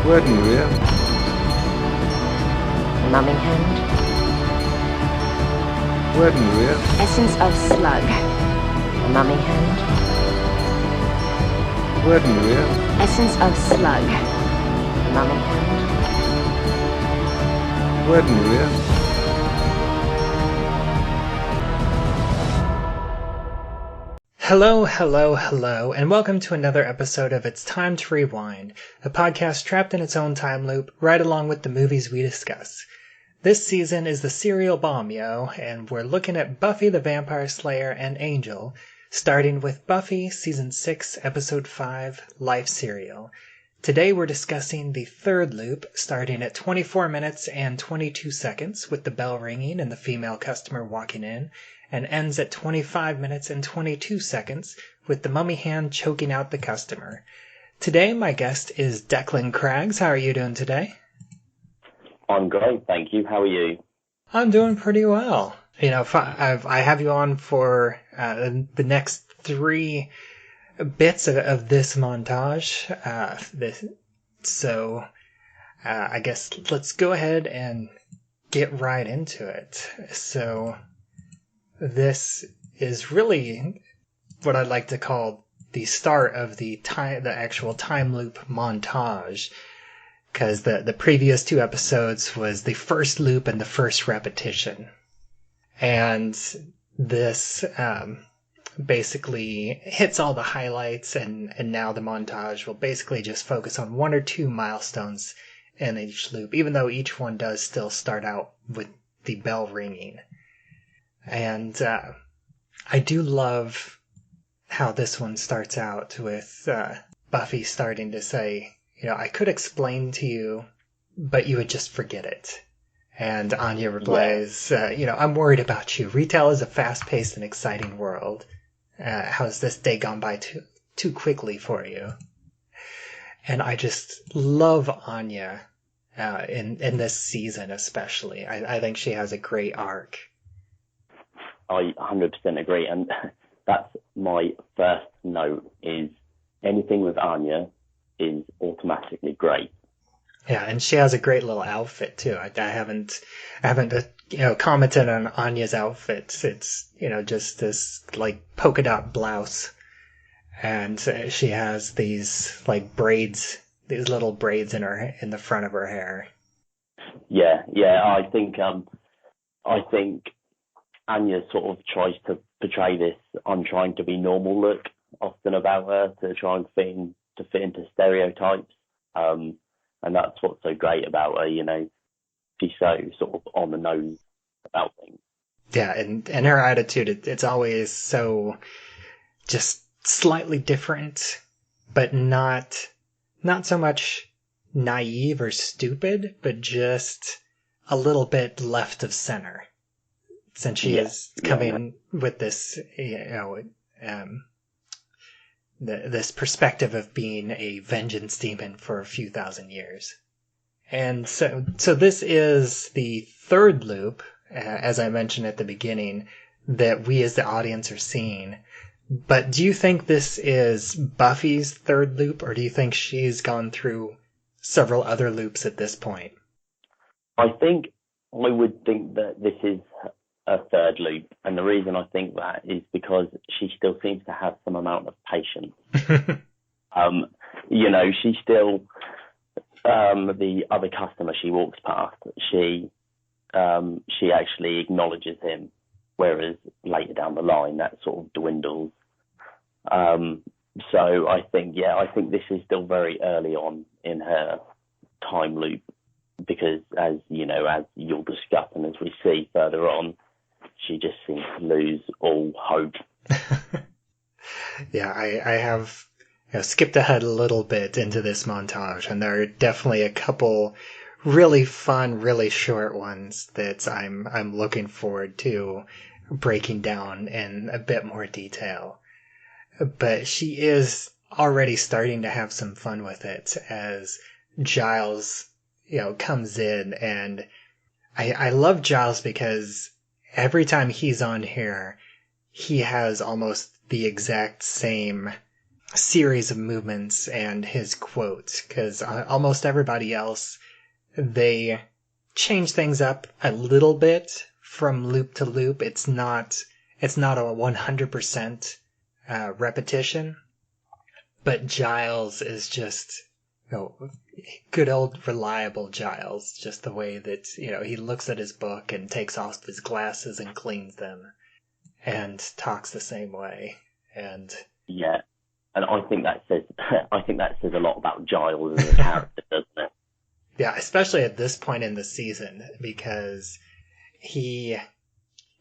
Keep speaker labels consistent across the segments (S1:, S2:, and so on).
S1: Word new here.
S2: Numbing hand.
S1: Word new here.
S2: Essence of slug. Numbing hand.
S1: Word new here.
S2: Essence of slug. Numbing hand.
S1: Word new here.
S3: Hello, and welcome to another episode of It's Time to Rewind, a podcast trapped in its own time loop, right along with the movies we discuss. This season is the serial bomb, and we're looking at Buffy the Vampire Slayer and Angel, starting with Buffy Season 6, Episode 5, Life Serial. Today we're discussing the third loop, starting at 24 minutes and 22 seconds with the bell ringing and the female customer walking in, and ends at 25 minutes and 22 seconds with the mummy hand choking out the customer. Today my guest is Declan Craggs. How are you doing today?
S4: I'm great, thank you. How are you?
S3: I'm doing pretty well. I have you on for the next three bits of this montage. I guess let's go ahead and get right into it. So this is really what I'd like to call the start of the actual time loop montage, because the previous two episodes was the first loop and the first repetition, and this basically hits all the highlights, and now the montage will basically just focus on one or two milestones in each loop, even though each one does still start out with the bell ringing. And I do love how this one starts out with Buffy starting to say, I could explain to you, but you would just forget it. And Anya replies, I'm worried about you. Retail is a fast-paced and exciting world. How's this day gone by too quickly for you? And I just love Anya in this season especially. I think she has a great arc.
S4: I 100% agree, and that's my first note, is anything with Anya is automatically great.
S3: Yeah, and she has a great little outfit too. I haven't commented on Anya's outfits. It's just this like polka dot blouse, and she has these like braids, these little braids in the front of her hair.
S4: Yeah. I think Anya sort of tries to portray this "I'm trying to be normal" look often about her, to try and fit into stereotypes. And that's what's so great about her, she's so sort of on the nose about things.
S3: Yeah, and her attitude, it's always so just slightly different, but not so much naive or stupid, but just a little bit left of center. Since she is coming with this, this perspective of being a vengeance demon for a few thousand years. And so this is the third loop, as I mentioned at the beginning, that we as the audience are seeing. But do you think this is Buffy's third loop, or do you think she's gone through several other loops at this point?
S4: I would think that this is a third loop, and the reason I think that is because she still seems to have some amount of patience. She still, the other customer she walks past, she actually acknowledges him, whereas later down the line that sort of dwindles. So I think this is still very early on in her time loop, because as you'll discuss and as we see further on, she just seems to lose all hope.
S3: Yeah, I have skipped ahead a little bit into this montage, and there are definitely a couple really fun, really short ones that I'm looking forward to breaking down in a bit more detail. But she is already starting to have some fun with it as Giles, comes in, and I love Giles because every time he's on here, he has almost the exact same series of movements and his quotes, because almost everybody else, they change things up a little bit from loop to loop. It's not a 100% repetition, but Giles is just, good old reliable Giles, just the way that, he looks at his book and takes off his glasses and cleans them and talks the same way. And
S4: yeah, and I think that says a lot about Giles as a character, doesn't it?
S3: Yeah, especially at this point in the season, because he,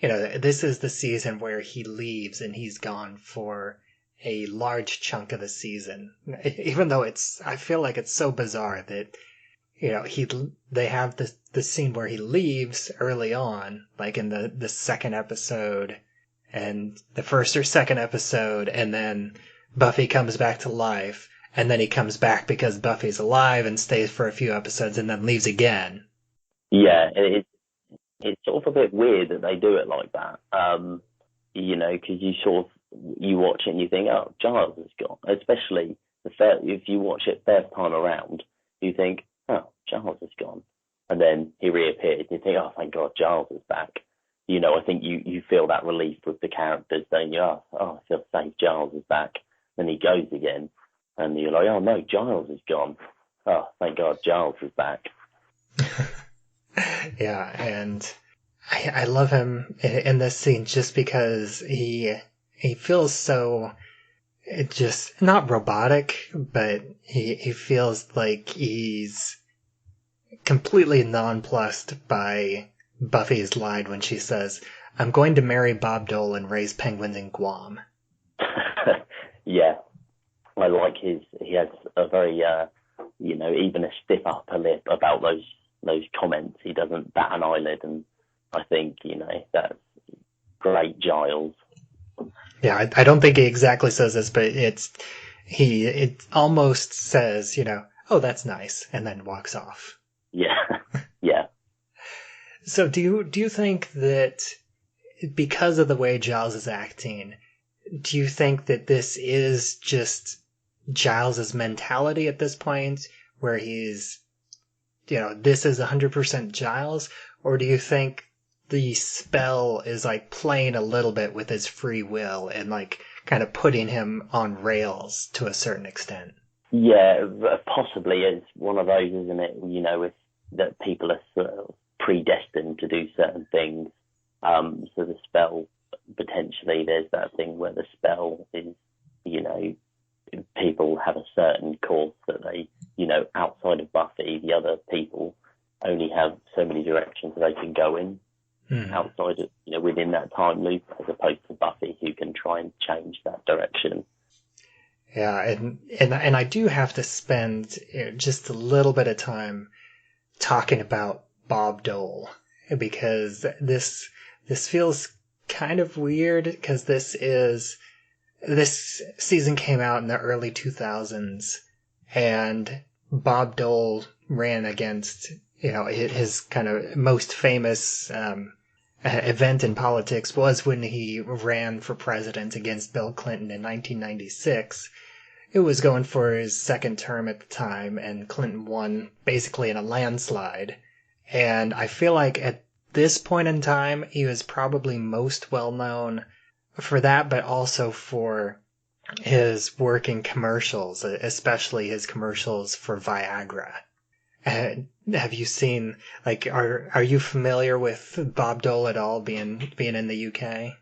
S3: this is the season where he leaves and he's gone for a large chunk of the season. Even though I feel like it's so bizarre that, they have the scene where he leaves early on, like in the second episode and the first or second episode, and then Buffy comes back to life, and then he comes back because Buffy's alive and stays for a few episodes and then leaves again.
S4: Yeah, it's sort of a bit weird that they do it like that. Because you watch it and you think, oh, Giles is gone. Especially if you watch it first time around, you think, oh, Giles is gone. And then he reappears and you think, oh, thank God, Giles is back. I think you feel that relief with the characters, don't you? Oh, I feel safe, Giles is back. Then he goes again. And you're like, oh no, Giles is gone. Oh, thank God, Giles is back.
S3: Yeah, and I love him in this scene just because he feels so, just not robotic, but he feels like he's completely nonplussed by Buffy's line when she says, "I'm going to marry Bob Dole and raise penguins in Guam."
S4: Yeah. I like he has a very, even a stiff upper lip about those comments. He doesn't bat an eyelid, and I think, that's great Giles.
S3: Yeah, I don't think he exactly says this, but it almost says, oh, that's nice, and then walks off.
S4: Yeah, yeah.
S3: So do you think that because of the way Giles is acting, do you think that this is just Giles's mentality at this point, where he's, this is 100% Giles, or do you think the spell is like playing a little bit with his free will and like kind of putting him on rails to a certain extent?
S4: Yeah, possibly. It's one of those, isn't it? With that people are sort of predestined to do certain things. So the spell, potentially, there's that thing where the spell is, people have a certain course that they, outside of Buffy, the other people only have so many directions that they can go in outside of, within that time loop, as opposed to Buffy, who can try and change that direction.
S3: Yeah, and I do have to spend just a little bit of time talking about Bob Dole, because this feels kind of weird, because this season came out in the early 2000s, and Bob Dole ran against, his kind of most famous event in politics was when he ran for president against Bill Clinton in 1996. It was going for his second term at the time, and Clinton won basically in a landslide. And I feel like at this point in time, he was probably most well known for that, but also for his work in commercials, especially his commercials for Viagra. Have you seen, like, are you familiar with Bob Dole at all, being in the UK?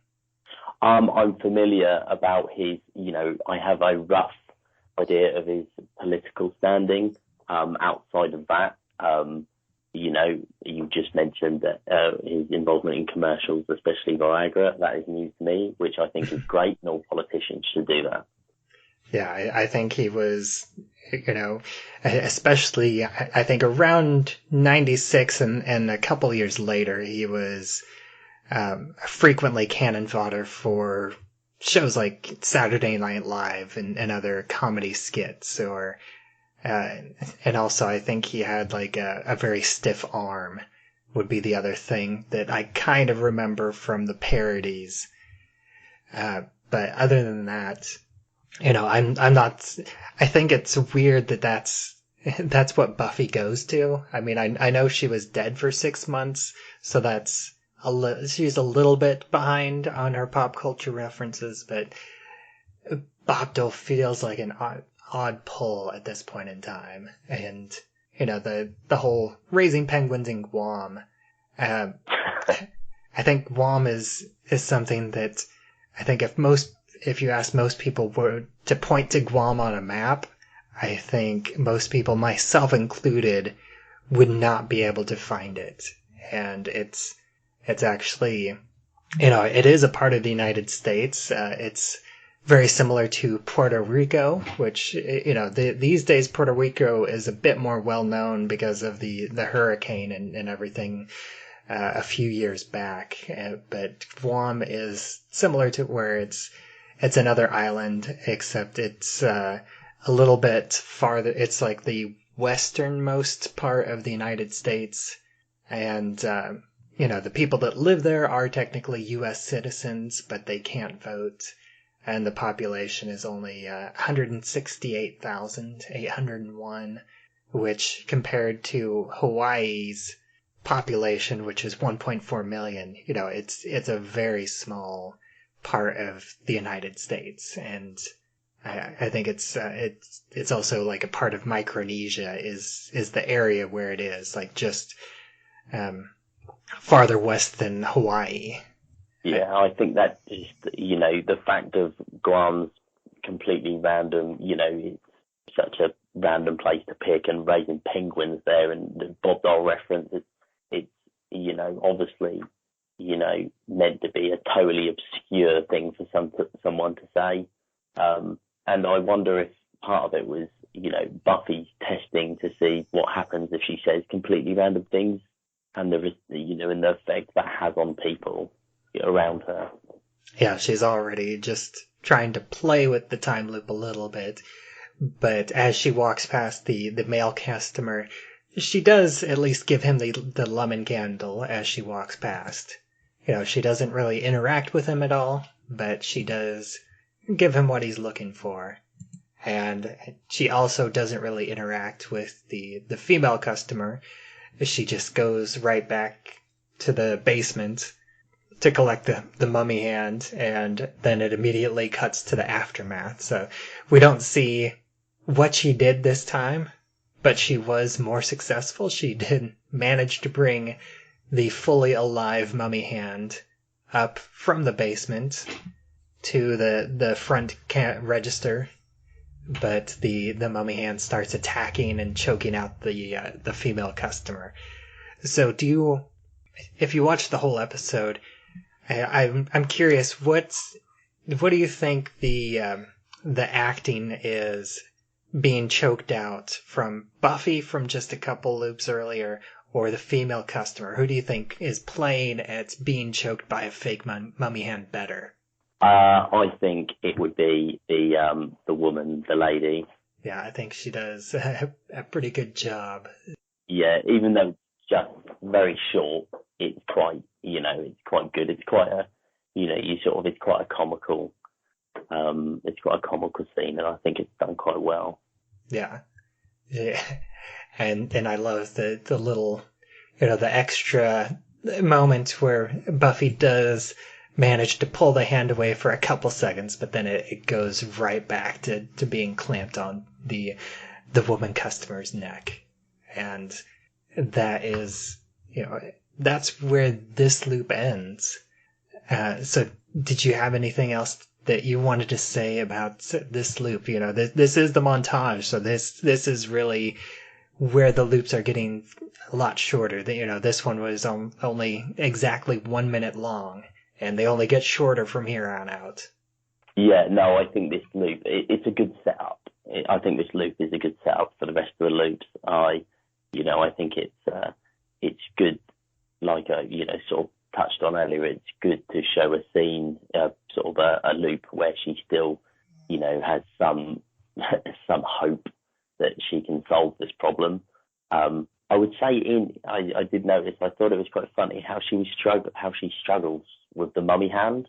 S4: I'm familiar about his, I have a rough idea of his political standing. Outside of that, you just mentioned that his involvement in commercials, especially Viagra, that is news to me, which I think is great, and all politicians should do that.
S3: Yeah, I think he was, especially, I think around 96 and a couple years later, he was frequently cannon fodder for shows like Saturday Night Live and other comedy skits, or and also I think he had like a very stiff arm would be the other thing that I kind of remember from the parodies. But other than that, I'm not. I think it's weird that that's what Buffy goes to. I mean, I know she was dead for 6 months, so that's she's a little bit behind on her pop culture references, but Bopto feels like an odd pull at this point in time. And, the whole raising penguins in Guam. I think Guam is something that I think if you ask most people were to point to Guam on a map, I think most people, myself included, would not be able to find it. And it's actually, it is a part of the United States. It's very similar to Puerto Rico, which, these days Puerto Rico is a bit more well known because of the hurricane and everything a few years back. But Guam is similar to where it's another island, except it's a little bit farther. It's like the westernmost part of the United States. And, the people that live there are technically U.S. citizens, but they can't vote. And the population is only 168,801, which compared to Hawaii's population, which is 1.4 million, it's a very small part of the United States. And I think it's also like a part of Micronesia is the area where it is, like just farther west than Hawaii.
S4: Yeah, I think that just, the fact of Guam's completely random, it's such a random place to pick, and raising penguins there, and the Bob Dole reference, it's obviously, meant to be a totally obscure thing for someone to say. And I wonder if part of it was, Buffy testing to see what happens if she says completely random things, and and the effect that has on people around her.
S3: Yeah, she's already just trying to play with the time loop a little bit. But as she walks past the male customer, she does at least give him the lemon candle as she walks past. She doesn't really interact with him at all, but she does give him what he's looking for. And she also doesn't really interact with the female customer. She just goes right back to the basement to collect the mummy hand, and then it immediately cuts to the aftermath. So we don't see what she did this time, but she was more successful. She did manage to bring the fully alive mummy hand up from the basement to the front register, but the mummy hand starts attacking and choking out the female customer. So if you watch the whole episode, I'm curious, what do you think the acting is being choked out from Buffy from just a couple loops earlier, or the female customer? Who do you think is playing at being choked by a fake mummy hand better?
S4: I think it would be the woman, the lady.
S3: Yeah, I think she does a pretty good job.
S4: Yeah, even though it's just very short, it's quite, it's quite good. It's quite a, it's quite a comical, it's quite a comical scene, and I think it's done quite well.
S3: Yeah. And I love the little, the extra moment where Buffy does manage to pull the hand away for a couple seconds, but then it goes right back to being clamped on the woman customer's neck. And that is, that's where this loop ends. So did you have anything else that you wanted to say about this loop? This is the montage, so this is really where the loops are getting a lot shorter. This one was only exactly 1 minute long, and they only get shorter from here on out.
S4: Yeah, no, I think this loop, it's a good setup. I think this loop is a good setup for the rest of the loops. I think it's good, like sort of touched on earlier, it's good to show a scene, sort of a loop where she still, has some hope that she can solve this problem. I would say I did notice, I thought it was quite funny how she struggles with the mummy hand.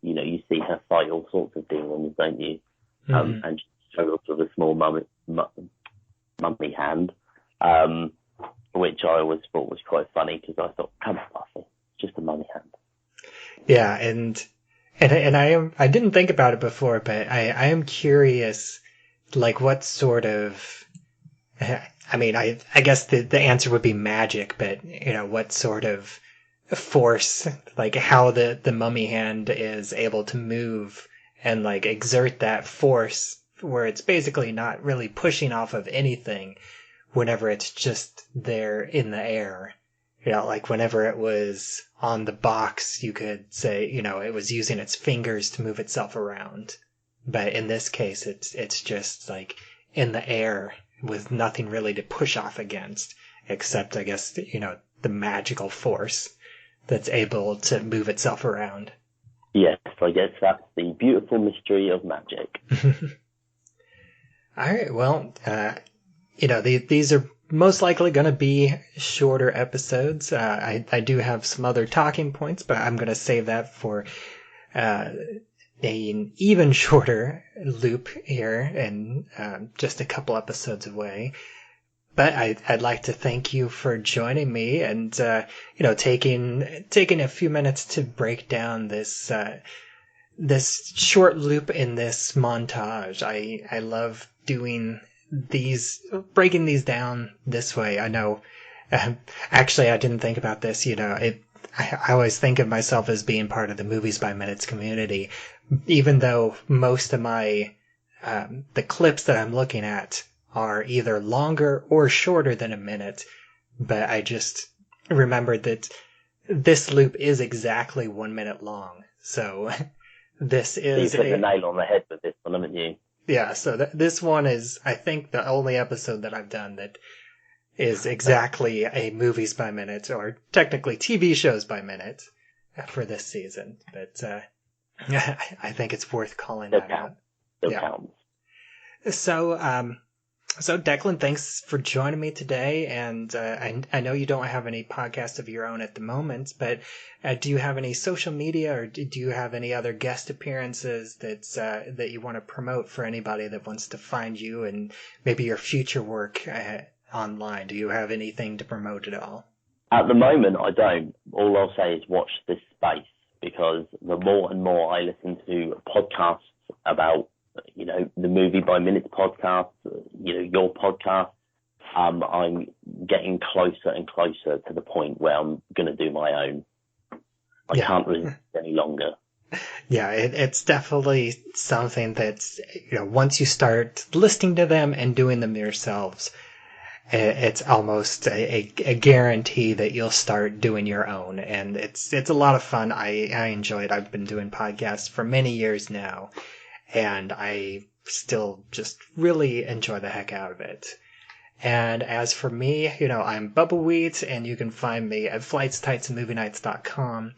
S4: you see her fight all sorts of demons, don't you? And she struggles with a small mummy hand, which I always thought was quite funny because I thought, come on, Buffy, it's just a mummy hand.
S3: Yeah, and I didn't think about it before, but I am curious, like what sort of, I mean, I guess the answer would be magic, but what sort of force, like how the mummy hand is able to move and like exert that force where it's basically not really pushing off of anything whenever it's just there in the air. Like whenever it was on the box, you could say, it was using its fingers to move itself around. But in this case, it's just like in the air with nothing really to push off against, except, I guess, the magical force that's able to move itself around.
S4: Yes, I guess that's the beautiful mystery of magic.
S3: All right, well, these are most likely going to be shorter episodes. I do have some other talking points, but I'm going to save that for an even shorter loop here and just a couple episodes away. But I'd like to thank you for joining me and taking a few minutes to break down this short loop in this montage. I love breaking these down this way. I know, actually, I didn't think about this. I always think of myself as being part of the Movies by Minutes community, even though most of my the clips that I'm looking at are either longer or shorter than a minute. But I just remembered that this loop is exactly 1 minute long. So this is
S4: you put the nail on the head with this one, haven't you?
S3: Yeah, so this one is, I think, the only episode that I've done that is exactly a Movies by Minute, or technically TV shows by minute, for this season. But I think it's worth calling that out.
S4: Still counts.
S3: So Declan, thanks for joining me today. And I know you don't have any podcast of your own at the moment, but do you have any social media, or do you have any other guest appearances that you want to promote for anybody that wants to find you and maybe your future work online? Do you have anything to promote at all?
S4: At the moment, I don't. All I'll say is watch this space, because the more and more I listen to podcasts about the Movie by Minutes podcast, your podcast, I'm getting closer and closer to the point where I'm going to do my own. I can't resist any longer.
S3: Yeah, it's definitely something that's, once you start listening to them and doing them yourselves, it's almost a guarantee that you'll start doing your own. And it's a lot of fun. I enjoy it. I've been doing podcasts for many years now, and I still just really enjoy the heck out of it. And as for me, I'm Bubbawheat, and you can find me at flightstitesandmovienights.com.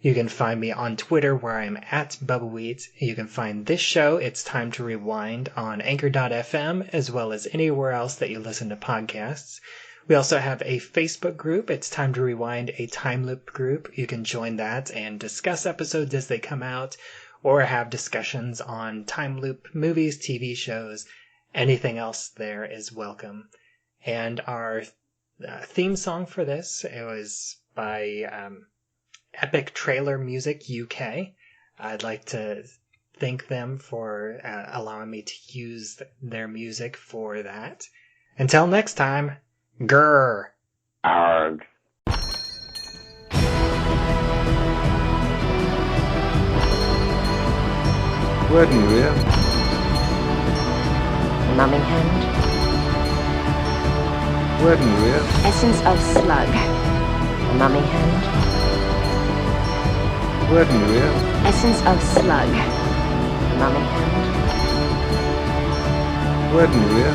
S3: You can find me on Twitter, where I'm at Bubbawheat. You can find this show, It's Time to Rewind, on Anchor.fm, as well as anywhere else that you listen to podcasts. We also have a Facebook group, It's Time to Rewind, a time loop group. You can join that and discuss episodes as they come out, or have discussions on time loop movies, TV shows. Anything else there is welcome. And our theme song for this, it was by Epic Trailer Music UK. I'd like to thank them for allowing me to use their music for that. Until next time, grr.
S4: Arg.
S1: Werden wir?
S2: Mummy hand.
S1: Werden wir?
S2: Essence of slug. Mummy hand.
S1: Werden wir?
S2: Essence of slug. Mummy hand.
S1: Werden wir?